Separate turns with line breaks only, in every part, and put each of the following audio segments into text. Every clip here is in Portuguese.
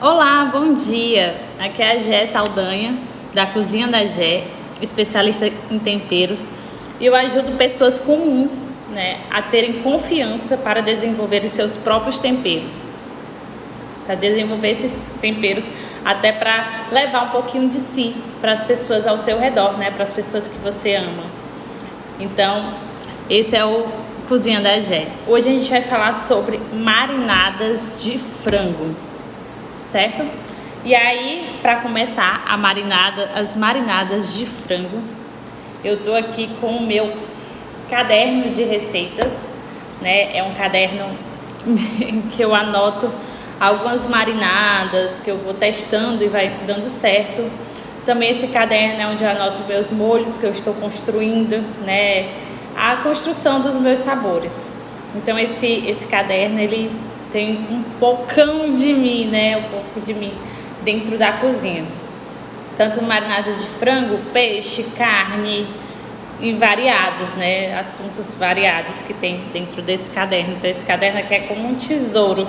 Olá, bom dia! Aqui é a Gé Saldanha, da Cozinha da Gé, especialista em temperos. E eu ajudo pessoas comuns, a terem confiança para desenvolver os seus próprios temperos. Para desenvolver esses temperos, até para levar um pouquinho de si para as pessoas ao seu redor, para as pessoas que você ama. Então, esse é o Cozinha da Gé. Hoje a gente vai falar sobre marinadas de frango. Certo? E aí, para começar as marinadas de frango, eu tô aqui com o meu caderno de receitas, É um caderno que eu anoto algumas marinadas que eu vou testando e vai dando certo. Também esse caderno é onde eu anoto meus molhos que eu estou construindo, A construção dos meus sabores. Então esse caderno, ele tem um pocão de mim, um pouco de mim dentro da cozinha. Tanto marinada de frango, peixe, carne e variados, assuntos variados que tem dentro desse caderno. Então esse caderno aqui é como um tesouro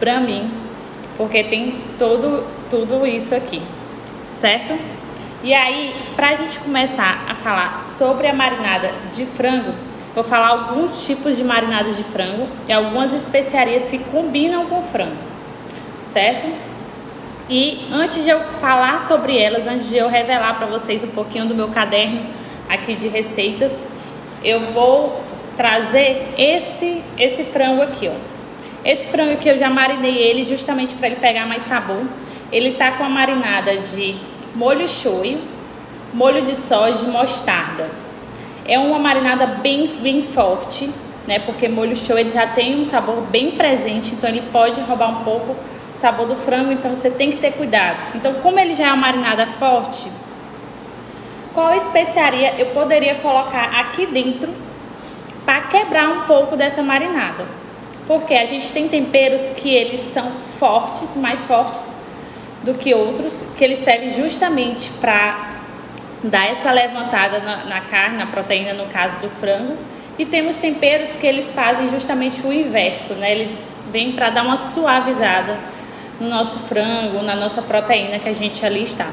para mim, porque tem tudo isso aqui, certo? E aí, pra gente começar a falar sobre a marinada de frango, vou falar alguns tipos de marinadas de frango e algumas especiarias que combinam com frango, certo? E antes de eu falar sobre elas, antes de eu revelar para vocês um pouquinho do meu caderno aqui de receitas, eu vou trazer esse frango aqui, ó. Esse frango aqui eu já marinei ele justamente para ele pegar mais sabor. Ele tá com a marinada de molho shoyu, molho de soja e mostarda. É uma marinada bem forte, Porque molho shoyu ele já tem um sabor bem presente, então ele pode roubar um pouco o sabor do frango, então você tem que ter cuidado. Então, como ele já é uma marinada forte, qual especiaria eu poderia colocar aqui dentro para quebrar um pouco dessa marinada? Porque a gente tem temperos que eles são fortes, mais fortes do que outros, que eles servem justamente para dar essa levantada na carne, na proteína, no caso do frango. E temos temperos que eles fazem justamente o inverso, Ele vem para dar uma suavizada no nosso frango, na nossa proteína que a gente ali está.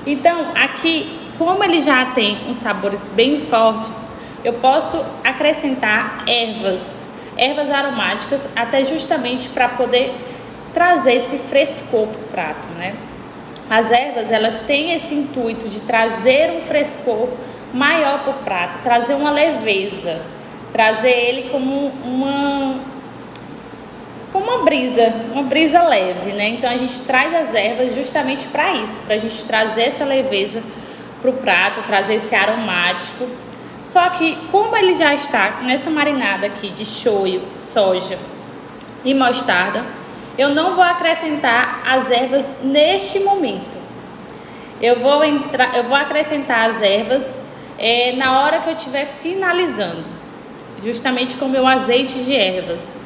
Então, aqui, como ele já tem uns sabores bem fortes, eu posso acrescentar ervas aromáticas, até justamente para poder trazer esse frescor para o prato, As ervas, elas têm esse intuito de trazer um frescor maior para o prato, trazer uma leveza, trazer ele como uma brisa leve, Então a gente traz as ervas justamente para isso, para a gente trazer essa leveza para o prato, trazer esse aromático. Só que como ele já está nessa marinada aqui de shoyu, soja e mostarda, eu não vou acrescentar as ervas neste momento. Eu vou acrescentar as ervas na hora que eu estiver finalizando, justamente com o meu azeite de ervas.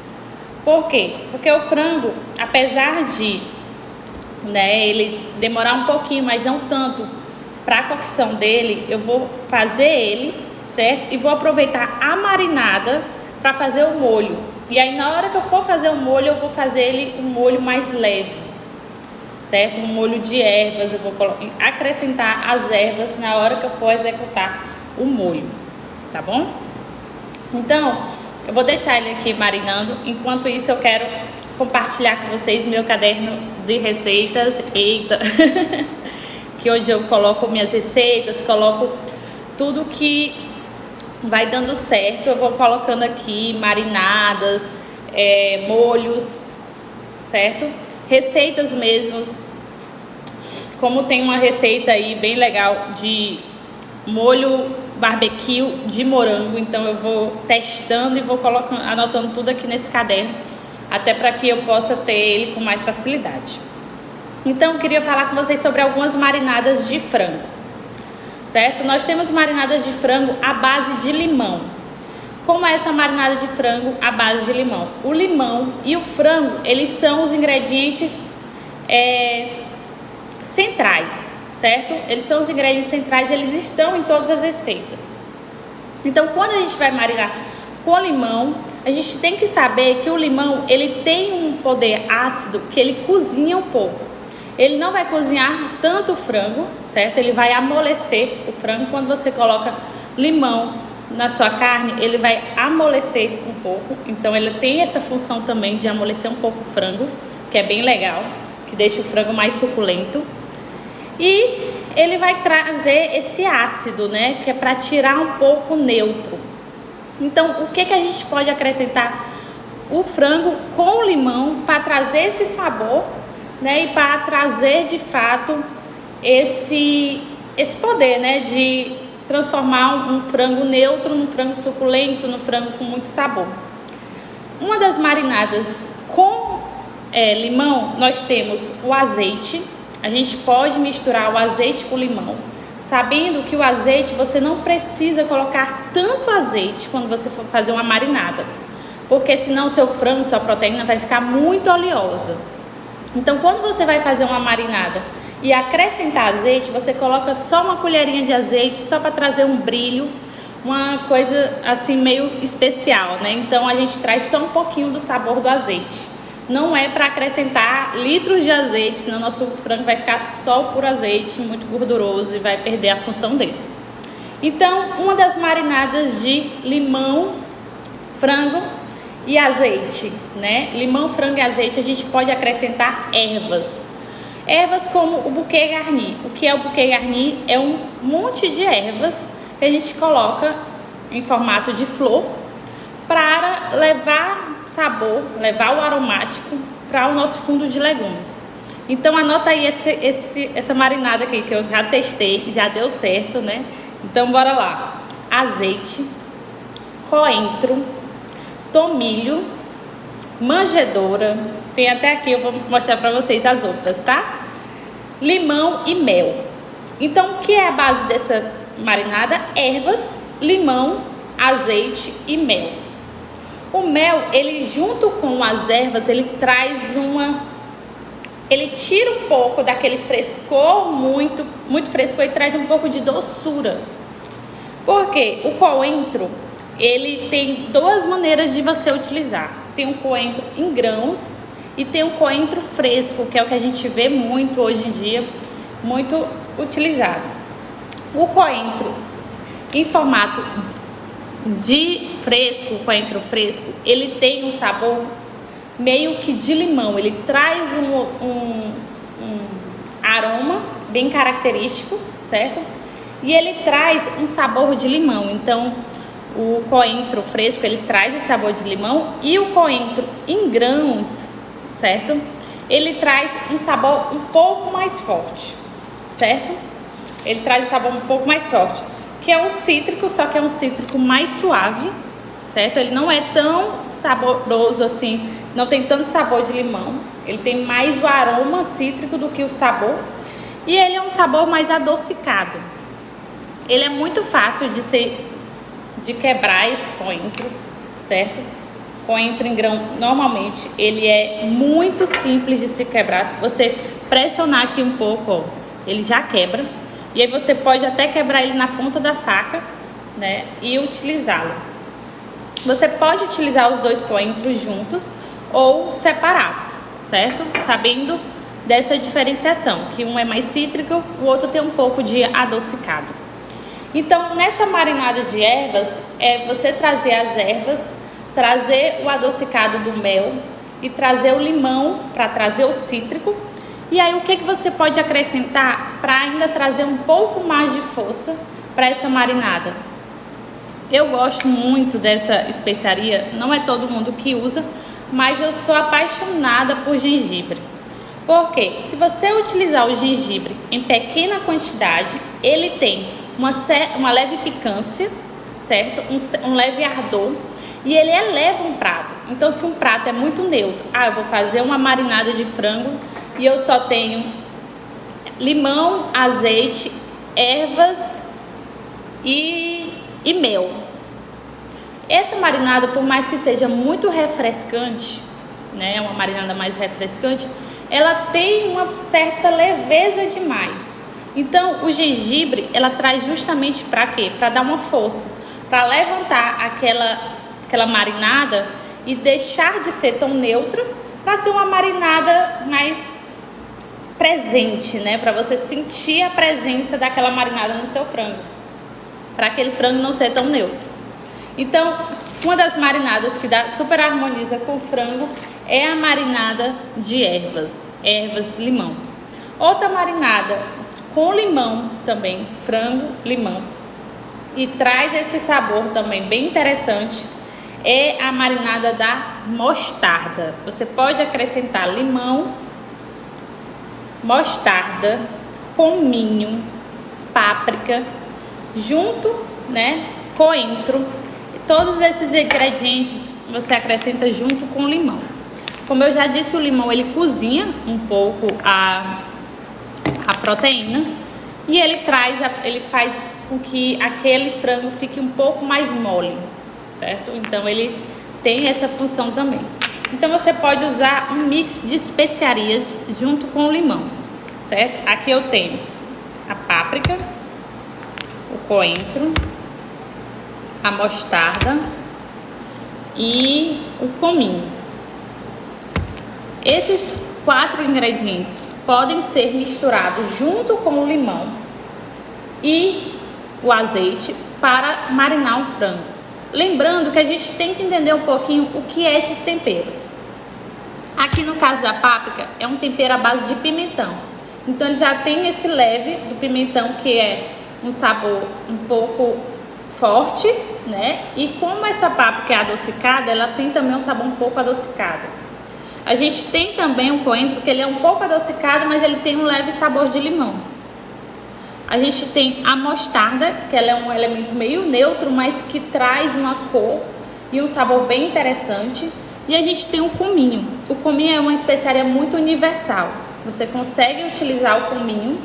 Por quê? Porque o frango, apesar de ele demorar um pouquinho, mas não tanto, para a cocção dele, eu vou fazer ele, certo? E vou aproveitar a marinada para fazer o molho. E aí, na hora que eu for fazer o molho, eu vou fazer ele um molho mais leve, certo? Um molho de ervas, eu vou acrescentar as ervas na hora que eu for executar o molho, tá bom? Então, eu vou deixar ele aqui marinando. Enquanto isso, eu quero compartilhar com vocês meu caderno de receitas. Eita! Que hoje eu coloco minhas receitas, coloco tudo que vai dando certo. Eu vou colocando aqui marinadas, molhos, certo? Receitas mesmo. Como tem uma receita aí bem legal de molho barbecue de morango, então eu vou testando e vou colocando, anotando tudo aqui nesse caderno, até para que eu possa ter ele com mais facilidade. Então eu queria falar com vocês sobre algumas marinadas de frango, certo? Nós temos marinadas de frango à base de limão. Como é essa marinada de frango à base de limão? O limão e o frango, eles são os ingredientes centrais, certo? Eles são os ingredientes centrais, eles estão em todas as receitas. Então, quando a gente vai marinar com limão, a gente tem que saber que o limão, ele tem poder ácido que ele cozinha um pouco. Ele não vai cozinhar tanto o frango, certo? Ele vai amolecer o frango. Quando você coloca limão na sua carne, ele vai amolecer um pouco. Então ele tem essa função também de amolecer um pouco o frango, que é bem legal, que deixa o frango mais suculento. E ele vai trazer esse ácido, né? Que é para tirar um pouco neutro. Então, o que a gente pode acrescentar? O frango com o limão para trazer esse sabor, né? E para trazer de fato esse poder, né? De transformar um frango neutro num frango suculento, num frango com muito sabor. Uma das marinadas com limão, nós temos o azeite. A gente pode misturar o azeite com o limão, sabendo que o azeite você não precisa colocar tanto azeite quando você for fazer uma marinada, porque senão seu frango, sua proteína vai ficar muito oleosa. Então, quando você vai fazer uma marinada e acrescentar azeite, você coloca só uma colherinha de azeite, só para trazer um brilho, uma coisa assim meio especial, né? Então, a gente traz só um pouquinho do sabor do azeite. Não é para acrescentar litros de azeite, senão nosso frango vai ficar só por azeite, muito gorduroso e vai perder a função dele. Então, uma das marinadas de limão, frango e azeite, né? Limão, frango e azeite, a gente pode acrescentar ervas. Ervas como o bouquet garni. O que é o bouquet garni? É um monte de ervas que a gente coloca em formato de flor para levar sabor, levar o aromático para o nosso fundo de legumes. Então anota aí essa marinada aqui que eu já testei, já deu certo, né? Então bora lá. Azeite, coentro, tomilho, manjedoura, tem até aqui, eu vou mostrar para vocês as outras, tá? Limão e mel. Então o que é a base dessa marinada? Ervas, limão, azeite e mel. O mel, ele junto com as ervas, ele traz ele tira um pouco daquele frescor, muito frescor, e traz um pouco de doçura. Porque o coentro, ele tem duas maneiras de você utilizar. Tem um coentro em grãos e tem um coentro fresco, que é o que a gente vê muito hoje em dia, muito utilizado. O coentro em formato de fresco, o coentro fresco, ele tem um sabor meio que de limão. Ele traz um aroma bem característico, certo? E ele traz um sabor de limão. Então, o coentro fresco, ele traz esse sabor de limão. E o coentro em grãos, certo? Ele traz um sabor um pouco mais forte, certo? Ele traz um sabor um pouco mais forte, que é um cítrico, só que é um cítrico mais suave, certo? Ele não é tão saboroso assim, não tem tanto sabor de limão. Ele tem mais o aroma cítrico do que o sabor. E ele é um sabor mais adocicado. Ele é muito fácil de quebrar esse coentro, certo? Coentro em grão, normalmente, ele é muito simples de se quebrar. Se você pressionar aqui um pouco, ó, ele já quebra. E aí você pode até quebrar ele na ponta da faca, né? E utilizá-lo. Você pode utilizar os dois coentros juntos ou separados, certo? Sabendo dessa diferenciação, que um é mais cítrico, o outro tem um pouco de adocicado. Então, nessa marinada de ervas, é você trazer as ervas, trazer o adocicado do mel e trazer o limão para trazer o cítrico. E aí, o que você pode acrescentar para ainda trazer um pouco mais de força para essa marinada? Eu gosto muito dessa especiaria, não é todo mundo que usa, mas eu sou apaixonada por gengibre. Porque se você utilizar o gengibre em pequena quantidade, ele tem uma leve picância, certo? Um leve ardor, e ele eleva um prato. Então, se um prato é muito neutro, eu vou fazer uma marinada de frango e eu só tenho limão, azeite, ervas e mel. Essa marinada, por mais que seja muito refrescante, né, uma marinada mais refrescante, ela tem uma certa leveza demais. Então, o gengibre, ela traz justamente para quê? Para dar uma força, para levantar aquela marinada e deixar de ser tão neutra para ser uma marinada mais presente, né? Para você sentir a presença daquela marinada no seu frango, para aquele frango não ser tão neutro. Então, uma das marinadas que super harmoniza com o frango é a marinada de ervas limão. Outra marinada com limão também, frango, limão, e traz esse sabor também bem interessante, é a marinada da mostarda. Você pode acrescentar limão, mostarda, cominho, páprica, junto, né, coentro. Todos esses ingredientes você acrescenta junto com o limão. Como eu já disse, o limão ele cozinha um pouco a proteína e ele faz com que aquele frango fique um pouco mais mole, certo? Então ele tem essa função também. Então você pode usar um mix de especiarias junto com o limão, certo? Aqui eu tenho a páprica, o coentro, a mostarda e o cominho. Esses 4 ingredientes podem ser misturados junto com o limão e o azeite para marinar o frango. Lembrando que a gente tem que entender um pouquinho o que é esses temperos. Aqui no caso da páprica é um tempero à base de pimentão. Então ele já tem esse leve do pimentão, que é um sabor um pouco forte, né? E como essa páprica é adocicada, ela tem também um sabor um pouco adocicado. A gente tem também o coentro, que ele é um pouco adocicado, mas ele tem um leve sabor de limão. A gente tem a mostarda, que ela é um elemento meio neutro, mas que traz uma cor e um sabor bem interessante. E a gente tem o cominho. O cominho é uma especiaria muito universal. Você consegue utilizar o cominho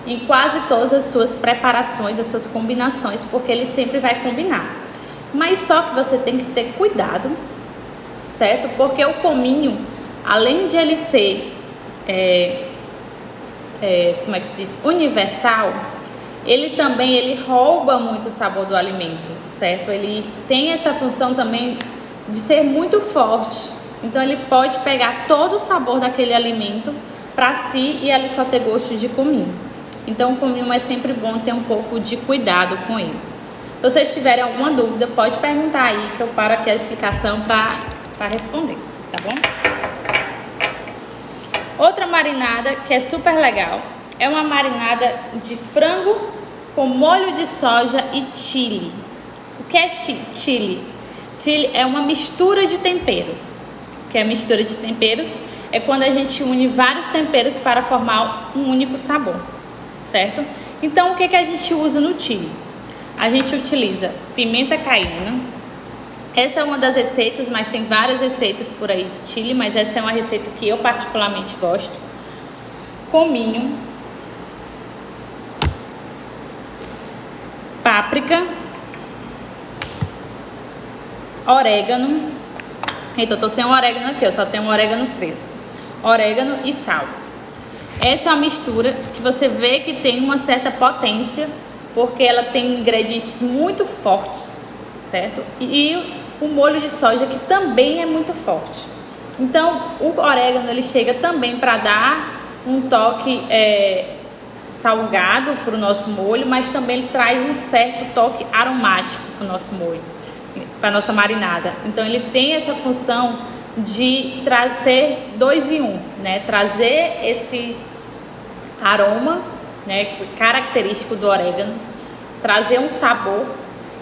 em quase todas as suas preparações, as suas combinações, porque ele sempre vai combinar. Mas só que você tem que ter cuidado, certo? Porque o cominho, além de ele ser, como é que se diz? Universal, ele também rouba muito o sabor do alimento, certo? Ele tem essa função também de ser muito forte. Então ele pode pegar todo o sabor daquele alimento para si e ali só ter gosto de cominho. Então o cominho é sempre bom ter um pouco de cuidado com ele. Se vocês tiverem alguma dúvida, pode perguntar aí que eu paro aqui a explicação para responder, tá bom? Outra marinada que é super legal é uma marinada de frango com molho de soja e chili. O que é chili? Chili é uma mistura de temperos. O que é mistura de temperos? É quando a gente une vários temperos para formar um único sabor, certo? Então, o que a gente usa no chili? A gente utiliza pimenta caiena. Essa é uma das receitas, mas tem várias receitas por aí de chili, mas essa é uma receita que eu particularmente gosto. Cominho, páprica, orégano. Então, eu tô sem o orégano aqui, eu só tenho um orégano fresco. Orégano e sal. Essa é uma mistura que você vê que tem uma certa potência, porque ela tem ingredientes muito fortes, certo? E o molho de soja, que também é muito forte. Então, o orégano ele chega também para dar um toque salgado para o nosso molho, mas também ele traz um certo toque aromático para o nosso molho, para a nossa marinada. Então, ele tem essa função de trazer 2 em 1, né? Trazer esse aroma, né, característico do orégano, trazer um sabor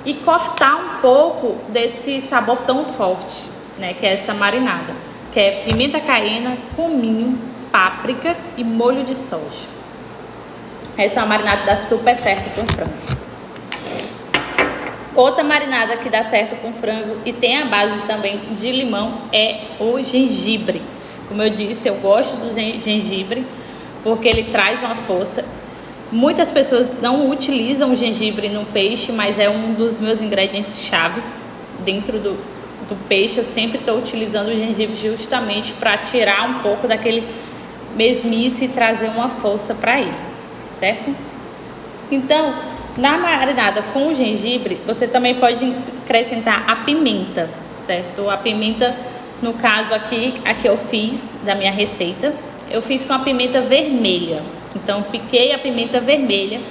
e cortar um pouco desse sabor tão forte, né, que é essa marinada, que é pimenta caiena, cominho, páprica e molho de soja. Essa é uma marinada que dá super certo com frango. Outra marinada que dá certo com frango e tem a base também de limão é o gengibre. Como eu disse, eu gosto do gengibre porque ele traz uma força. Muitas pessoas não utilizam o gengibre no peixe, mas é um dos meus ingredientes chaves dentro do peixe. Eu sempre estou utilizando o gengibre justamente para tirar um pouco daquele mesmice e trazer uma força para ele, certo? Então, na marinada com o gengibre, você também pode acrescentar a pimenta, certo? A pimenta No caso aqui, a que eu fiz da minha receita, eu fiz com a pimenta vermelha. Então piquei a pimenta vermelha,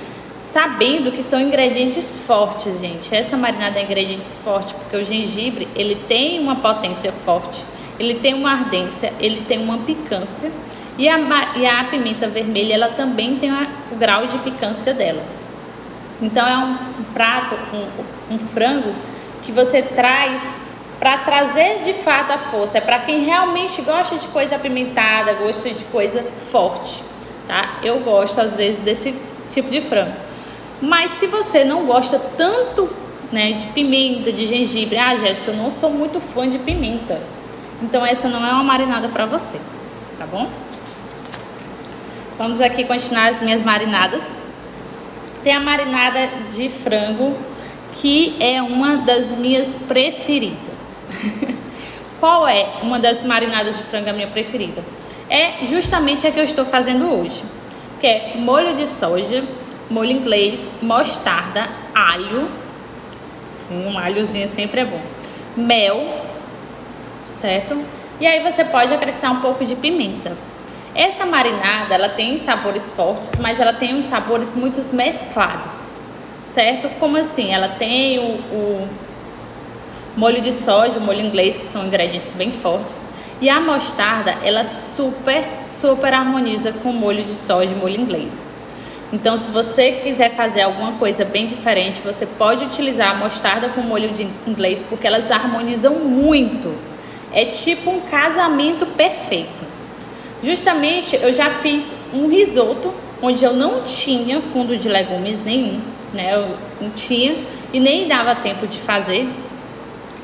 sabendo que são ingredientes fortes, gente. Essa marinada é ingredientes fortes, porque o gengibre, ele tem uma potência forte, ele tem uma ardência, ele tem uma picância. E a pimenta vermelha, ela também tem o grau de picância dela. Então é um prato, um frango que você traz para trazer de fato a força. É para quem realmente gosta de coisa apimentada, gosta de coisa forte, tá? Eu gosto às vezes desse tipo de frango. Mas se você não gosta tanto, né, de pimenta, de gengibre, Jéssica, eu não sou muito fã de pimenta, então essa não é uma marinada para você, tá bom? Vamos aqui continuar as minhas marinadas. Tem a marinada de frango, que é uma das minhas preferidas. Qual é uma das marinadas de frango a minha preferida? É justamente a que eu estou fazendo hoje, que é molho de soja, molho inglês, mostarda, alho, sim, um alhozinho sempre é bom, mel, certo? E aí você pode acrescentar um pouco de pimenta. Essa marinada, ela tem sabores fortes, mas ela tem uns sabores muito mesclados, certo? Como assim? Ela tem o molho de soja, o molho inglês, que são ingredientes bem fortes. E a mostarda, ela super harmoniza com o molho de soja e molho inglês. Então, se você quiser fazer alguma coisa bem diferente, você pode utilizar a mostarda com molho de inglês, porque elas harmonizam muito. É tipo um casamento perfeito. Justamente, eu já fiz um risoto, onde eu não tinha fundo de legumes nenhum, né? Eu não tinha e nem dava tempo de fazer.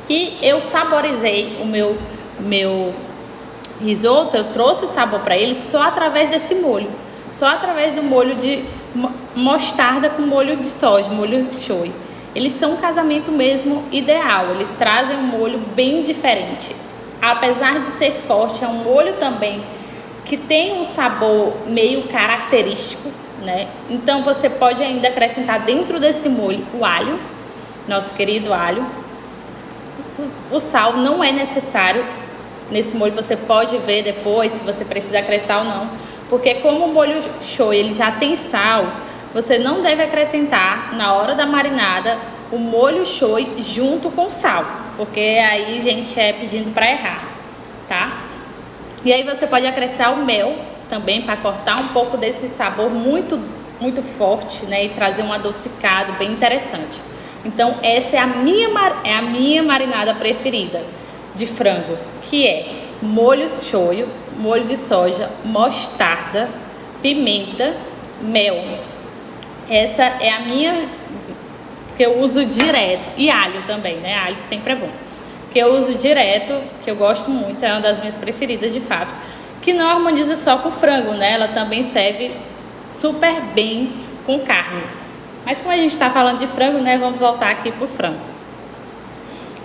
E eu saborizei o meu risoto, eu trouxe o sabor para ele só através desse molho. Só através do molho de mostarda com molho de soja, molho shoyu. Eles são um casamento mesmo ideal, eles trazem um molho bem diferente. Apesar de ser forte, é um molho também que tem um sabor meio característico, né? Então você pode ainda acrescentar dentro desse molho o alho, nosso querido alho. O sal não é necessário nesse molho, você pode ver depois se você precisa acrescentar ou não, porque como o molho shoyu ele já tem sal, você não deve acrescentar na hora da marinada o molho shoyu junto com sal, porque aí, gente, é pedindo para errar, tá? E aí você pode acrescentar o mel também para cortar um pouco desse sabor muito forte, né, e trazer um adocicado bem interessante. Então essa é a minha marinada preferida de frango, que é molho shoyu, molho de soja, mostarda, pimenta, mel. Essa é a minha que eu uso direto, e alho também, né? Alho sempre é bom. Que eu uso direto, que eu gosto muito, é uma das minhas preferidas de fato, que não harmoniza só com frango, né? Ela também serve super bem com carnes. Mas como a gente está falando de frango, né? Vamos voltar aqui pro frango.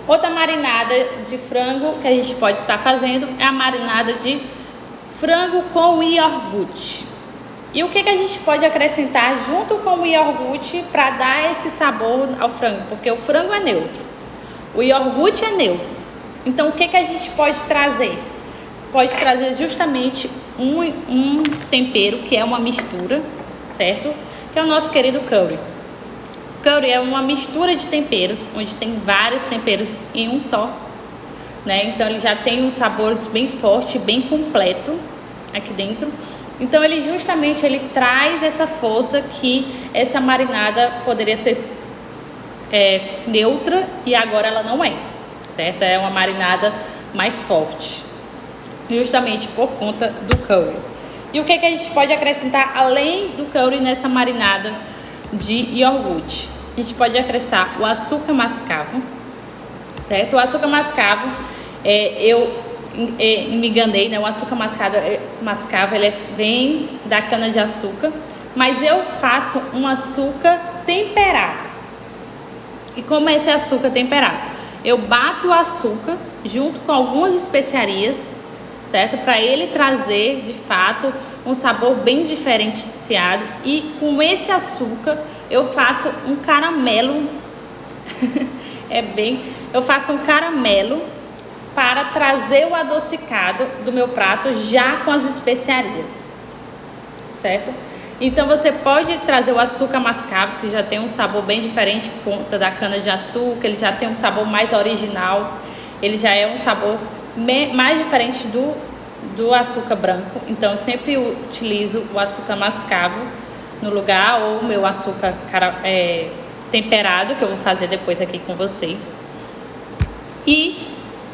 Outra marinada de frango que a gente pode estar fazendo é a marinada de frango com iogurte. E o que a gente pode acrescentar junto com o iogurte para dar esse sabor ao frango? Porque o frango é neutro, o iogurte é neutro. Então o que a gente pode trazer? Pode trazer justamente um tempero que é uma mistura, certo? Que é o nosso querido curry. Curry é uma mistura de temperos, onde tem vários temperos em um só, né? Então ele já tem um sabor bem forte, bem completo aqui dentro. Então ele justamente traz essa força que essa marinada poderia ser neutra e agora ela não é, certo? É uma marinada mais forte, justamente por conta do curry. E o que a gente pode acrescentar além do curry nessa marinada de iogurte? A gente pode acrescentar o açúcar mascavo, certo? O açúcar mascavo, eu me enganei, né? O açúcar mascavo ele vem da cana de açúcar, mas eu faço um açúcar temperado. E como é esse açúcar temperado? Eu bato o açúcar junto com algumas especiarias, certo? Para ele trazer de fato um sabor bem diferenciado. E com esse açúcar eu faço um caramelo. Eu faço um caramelo para trazer o adocicado do meu prato já com as especiarias, certo? Então você pode trazer o açúcar mascavo, que já tem um sabor bem diferente por conta da cana de açúcar, ele já tem um sabor mais original, ele já é um sabor mais diferente do açúcar branco. Então eu sempre utilizo o açúcar mascavo no lugar, ou o meu açúcar temperado, que eu vou fazer depois aqui com vocês. E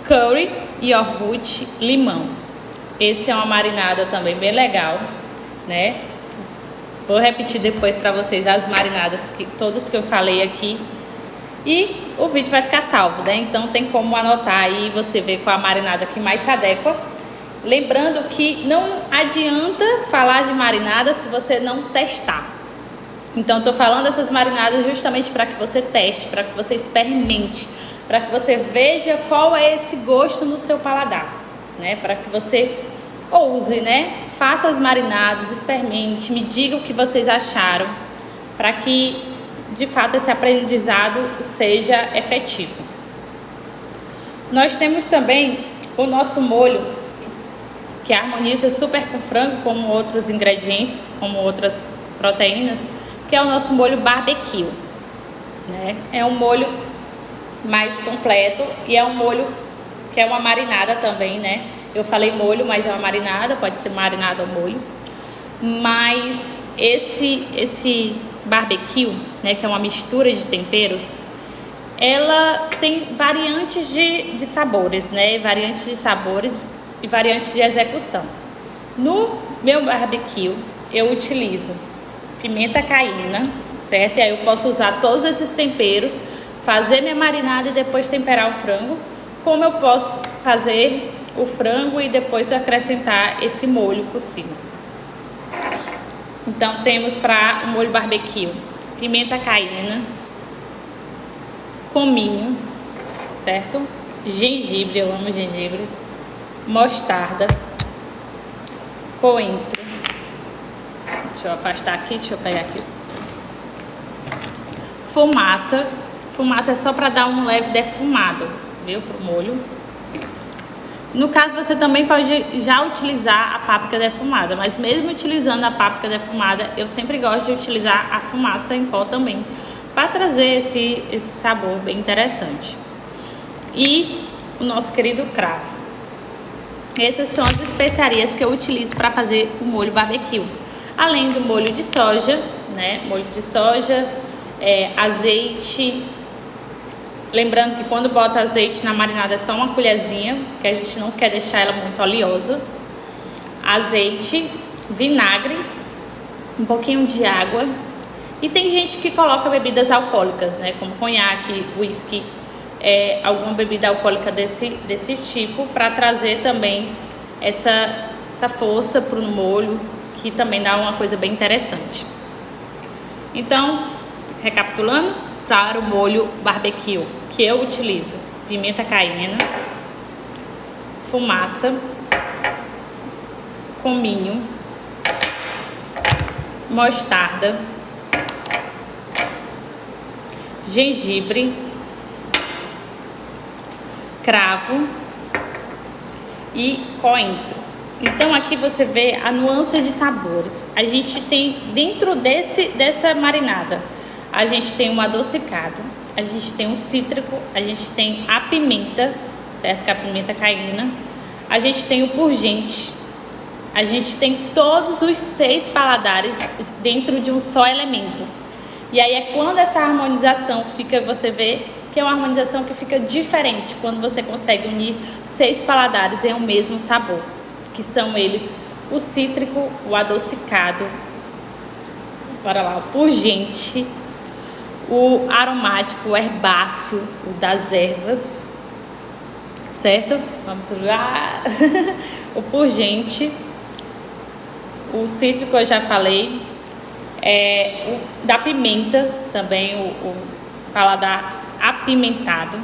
curry, iogurte, limão. Esse é uma marinada também bem legal, né? Vou repetir depois para vocês as marinadas todas que eu falei aqui. E o vídeo vai ficar salvo, né? Então tem como anotar aí e você ver qual a marinada que mais se adequa. Lembrando que não adianta falar de marinada se você não testar. Então eu tô falando dessas marinadas justamente para que você teste, para que você experimente, para que você veja qual é esse gosto no seu paladar, né? Para que você ouse, né? Faça as marinadas, experimente, me diga o que vocês acharam, para que de fato esse aprendizado seja efetivo. Nós temos também o nosso molho, que harmoniza super com frango, como outros ingredientes, como outras proteínas, que é o nosso molho barbecue, né? É um molho mais completo e é um molho que é uma marinada também, né? Eu falei molho, mas é uma marinada, pode ser marinada ou molho. Mas esse barbecue, né, que é uma mistura de temperos, ela tem variantes de sabores, né? Variantes de sabores e variantes de execução. No meu barbecue, eu utilizo pimenta caína, certo? E aí eu posso usar todos esses temperos, fazer minha marinada e depois temperar o frango. Como eu posso fazer o frango e depois acrescentar esse molho por cima. Então temos para o molho barbecue pimenta caína, cominho, certo? Gengibre, eu amo gengibre, mostarda, coentro. Deixa eu afastar aqui, deixa eu pegar aqui. Fumaça. Fumaça é só para dar um leve defumado, viu, pro molho. No caso, você também pode já utilizar a páprica defumada, mas mesmo utilizando a páprica defumada, eu sempre gosto de utilizar a fumaça em pó também, para trazer esse sabor bem interessante. E o nosso querido cravo. Essas são as especiarias que eu utilizo para fazer o molho barbecue. Além do molho de soja, né? Molho de soja, azeite. Lembrando que quando bota azeite na marinada é só uma colherzinha, porque a gente não quer deixar ela muito oleosa. Azeite, vinagre, um pouquinho de água. E tem gente que coloca bebidas alcoólicas, né? Como conhaque, whisky, alguma bebida alcoólica desse tipo, para trazer também essa força para o molho, que também dá uma coisa bem interessante. Então, recapitulando, para o molho barbecue que eu utilizo: pimenta caína, fumaça, cominho, mostarda, gengibre, cravo e coentro. Então aqui você vê a nuance de sabores. A gente tem dentro dessa marinada, a gente tem um adocicado, a gente tem um cítrico, a gente tem a pimenta, certo? Que é a pimenta caína. A gente tem o purgente. A gente tem todos os 6 paladares dentro de um só elemento. E aí é quando essa harmonização fica, você vê que é uma harmonização que fica diferente, quando você consegue unir 6 paladares em um mesmo sabor, que são eles o cítrico, o adocicado, bora lá, o pungente, o aromático, o herbáceo, o das ervas, certo? Vamos lá. O pungente, o cítrico eu já falei, o da pimenta também, o paladar apimentado.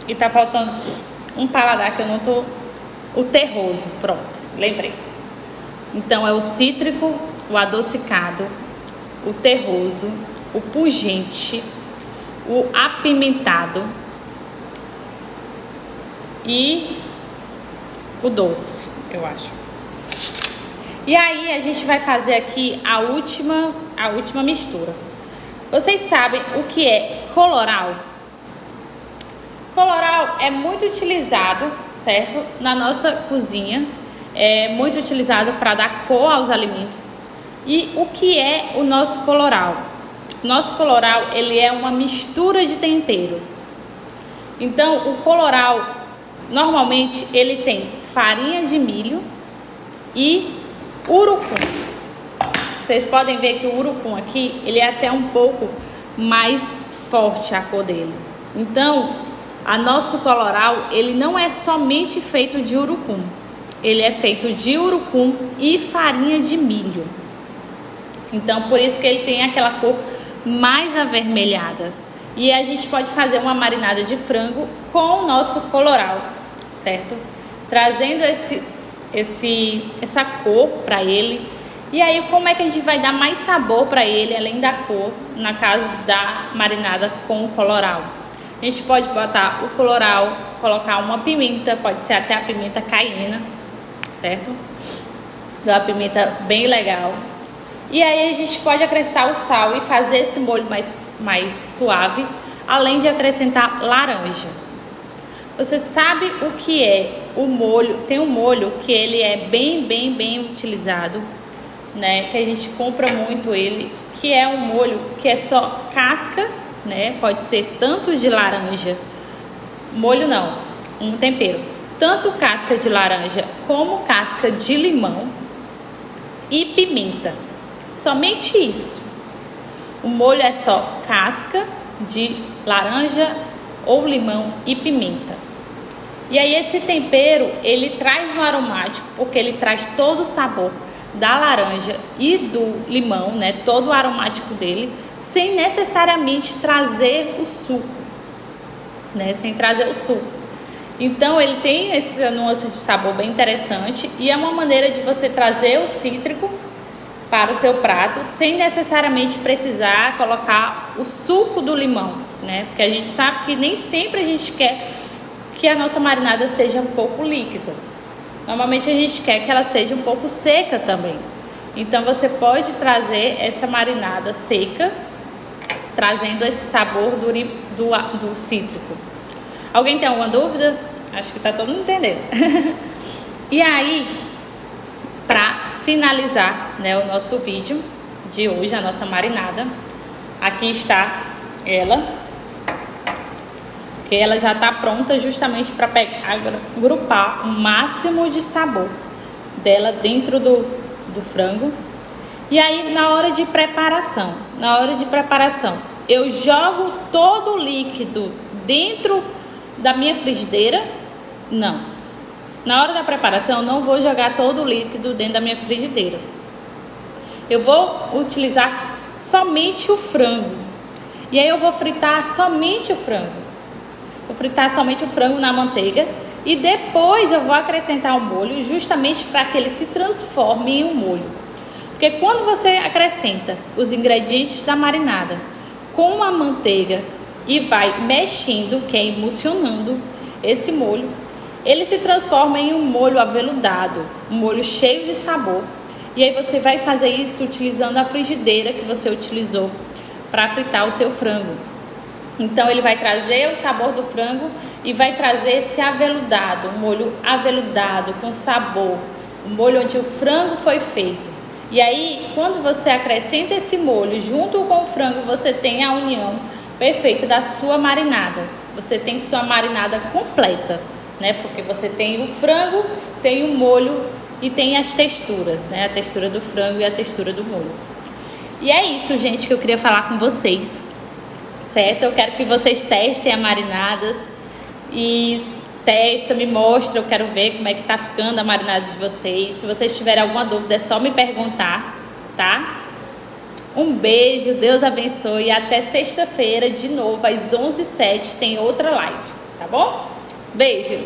E tá faltando um paladar que eu não tô, o terroso, pronto, lembrei. Então é o cítrico, o adocicado, o terroso, o pungente, o apimentado e o doce, eu acho. E aí a gente vai fazer aqui a última mistura. Vocês sabem o que é colorau? Colorau é muito utilizado, certo? Na nossa cozinha, é muito utilizado para dar cor aos alimentos. E o que é o nosso colorau? Nosso colorau, ele é uma mistura de temperos. Então, o colorau, normalmente, ele tem farinha de milho e urucum. Vocês podem ver que o urucum aqui, ele é até um pouco mais forte a cor dele. Então, a nosso colorau, ele não é somente feito de urucum. Ele é feito de urucum e farinha de milho. Então, por isso que ele tem aquela cor mais avermelhada. E a gente pode fazer uma marinada de frango com o nosso colorau, certo? Trazendo essa cor para ele. E aí, como é que a gente vai dar mais sabor para ele, além da cor, na caso da marinada com o colorau? A gente pode botar o colorau, colocar uma pimenta, pode ser até a pimenta caiena, certo? Dá uma pimenta bem legal. E aí a gente pode acrescentar o sal e fazer esse molho mais suave, além de acrescentar laranjas. Você sabe o que é o molho? Tem um molho que ele é bem utilizado, né? Que a gente compra muito ele, que é um molho que é só casca, né? Pode ser tanto de laranja, molho não, um tempero, tanto casca de laranja como casca de limão e pimenta. Somente isso. O molho é só casca de laranja ou limão e pimenta. E aí esse tempero, ele traz um aromático, porque ele traz todo o sabor da laranja e do limão, né? Todo o aromático dele, sem necessariamente trazer o suco, né? Sem trazer o suco. Então ele tem essa nuance de sabor bem interessante e é uma maneira de você trazer o cítrico para o seu prato, sem necessariamente precisar colocar o suco do limão, né? Porque a gente sabe que nem sempre a gente quer que a nossa marinada seja um pouco líquida. Normalmente a gente quer que ela seja um pouco seca também. Então você pode trazer essa marinada seca, trazendo esse sabor do cítrico. Alguém tem alguma dúvida? Acho que tá todo mundo entendendo. E aí, para finalizar, né, o nosso vídeo de hoje, a nossa marinada, aqui está ela, que ela já está pronta justamente para agrupar o máximo de sabor dela dentro do frango. E aí na hora de preparação, eu jogo todo o líquido dentro da minha frigideira? Não. Na hora da preparação, eu não vou jogar todo o líquido dentro da minha frigideira. Eu vou utilizar somente o frango. E aí eu vou fritar somente o frango. Vou fritar somente o frango na manteiga. E depois eu vou acrescentar o molho, justamente para que ele se transforme em um molho. Porque quando você acrescenta os ingredientes da marinada com a manteiga e vai mexendo, que é emulsionando esse molho, ele se transforma em um molho aveludado, um molho cheio de sabor. E aí você vai fazer isso utilizando a frigideira que você utilizou para fritar o seu frango. Então ele vai trazer o sabor do frango e vai trazer esse aveludado, um molho aveludado com sabor, um molho onde o frango foi feito. E aí quando você acrescenta esse molho junto com o frango, você tem a união perfeita da sua marinada. Você tem sua marinada completa, né? Porque você tem o frango, tem o molho e tem as texturas, né? A textura do frango e a textura do molho. E é isso, gente, que eu queria falar com vocês, certo? Eu quero que vocês testem a marinadas e me mostra, eu quero ver como é que tá ficando a marinada de vocês. Se vocês tiverem alguma dúvida, é só me perguntar, tá? Um beijo, Deus abençoe e até sexta-feira, de novo, às 11h07, tem outra live, tá bom? Beijo!